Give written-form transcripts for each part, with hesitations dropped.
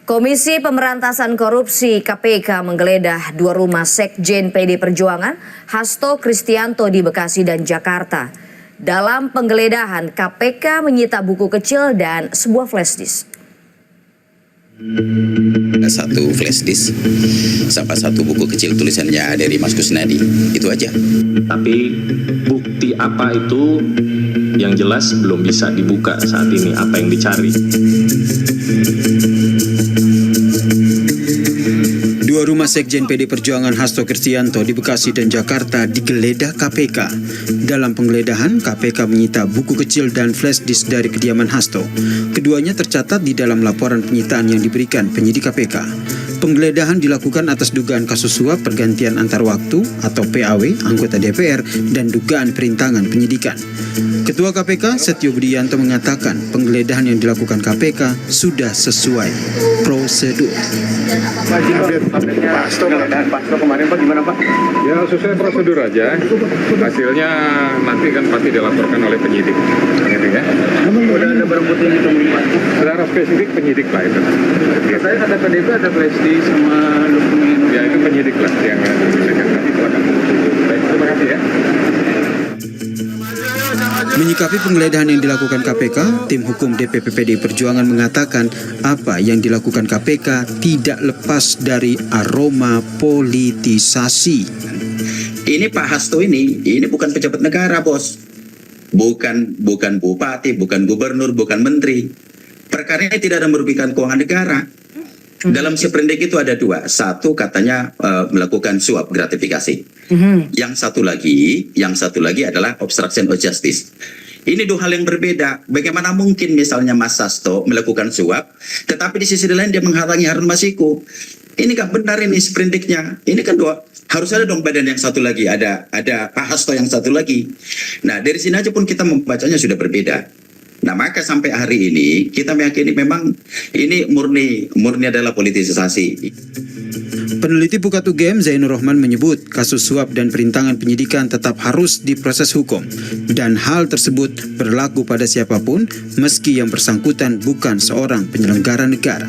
Komisi Pemberantasan Korupsi (KPK) menggeledah dua rumah Sekjen PD Perjuangan, Hasto Kristianto di Bekasi dan Jakarta. Dalam penggeledahan, KPK menyita buku kecil dan sebuah flash disk. Satu flash disk sama satu buku kecil tulisannya dari Mas Kusnadi, itu aja. Tapi bukti apa itu yang jelas belum bisa dibuka saat ini, apa yang dicari. Dua rumah Sekjen PD Perjuangan Hasto Kristianto di Bekasi dan Jakarta digeledah KPK. Dalam penggeledahan, KPK menyita buku kecil dan flash disk dari kediaman Hasto. Keduanya tercatat di dalam laporan penyitaan yang diberikan penyidik KPK. Penggeledahan dilakukan atas dugaan kasus suap pergantian antar waktu atau PAW anggota DPR dan dugaan perintangan penyidikan. Ketua KPK Setio Budianto mengatakan penggeledahan yang dilakukan KPK sudah sesuai prosedur. Pak Hasto kemarin Pak gimana Pak? Ya sesuai prosedur aja. Hasilnya nanti kan pasti dilaporkan oleh penyidik. Ya. Udah ada barang bukti yang ditemuin Pak? Secara spesifik penyidik lah itu. Saya kata PDP ada flash disk sama dokumen. Ya itu penyidik lah yang menyelesaikan tadi. Baik, terima kasih ya. Menyikapi penggeledahan yang dilakukan KPK, tim hukum DPP PDI Perjuangan mengatakan apa yang dilakukan KPK tidak lepas dari aroma politisasi. Ini Pak Hasto ini bukan pejabat negara, bos. Bukan bupati, bukan gubernur, bukan menteri. Perkara ini tidak ada merugikan keuangan negara. Dalam seprindik itu ada dua. Satu katanya melakukan suap gratifikasi. Yang satu lagi adalah obstruction of justice. Ini dua hal yang berbeda. Bagaimana mungkin misalnya Mas Hasto melakukan suap, tetapi di sisi lain dia menghalangi Harun Masiku. Ini gak benar ini sprindiknya. Ini kan dua. Harus ada dong badan yang satu lagi. Ada Pak Hasto yang satu lagi. Nah dari sini aja pun kita membacanya sudah berbeda. Nah maka sampai hari ini kita meyakini memang ini murni adalah politisasi. Peneliti Pukat UGM Zainur Rohman menyebut kasus suap dan perintangan penyidikan tetap harus diproses hukum. Dan hal tersebut berlaku pada siapapun meski yang bersangkutan bukan seorang penyelenggara negara.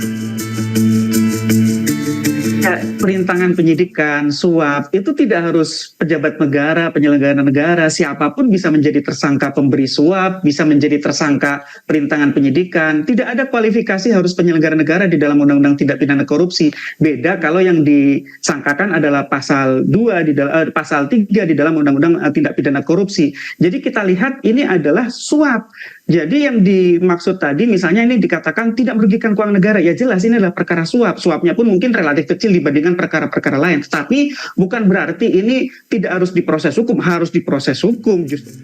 Perintangan penyidikan, suap, itu tidak harus pejabat negara, penyelenggara negara, siapapun bisa menjadi tersangka pemberi suap, bisa menjadi tersangka perintangan penyidikan. Tidak ada kualifikasi harus penyelenggara negara di dalam Undang-Undang Tindak Pidana Korupsi. Beda kalau yang disangkakan adalah pasal 2 pasal 3 di dalam Undang-Undang Tindak Pidana Korupsi. Jadi kita lihat ini adalah suap. Jadi yang dimaksud tadi misalnya ini dikatakan tidak merugikan keuangan negara, ya jelas ini adalah perkara suap. Suapnya pun mungkin relatif kecil dibandingkan perkara-perkara lain. Tapi bukan berarti ini tidak harus diproses hukum, harus diproses hukum justru.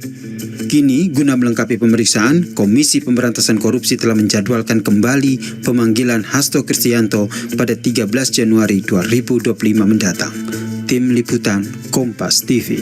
Kini guna melengkapi pemeriksaan, Komisi Pemberantasan Korupsi telah menjadwalkan kembali pemanggilan Hasto Kristianto pada 13 Januari 2025 mendatang. Tim Liputan Kompas TV.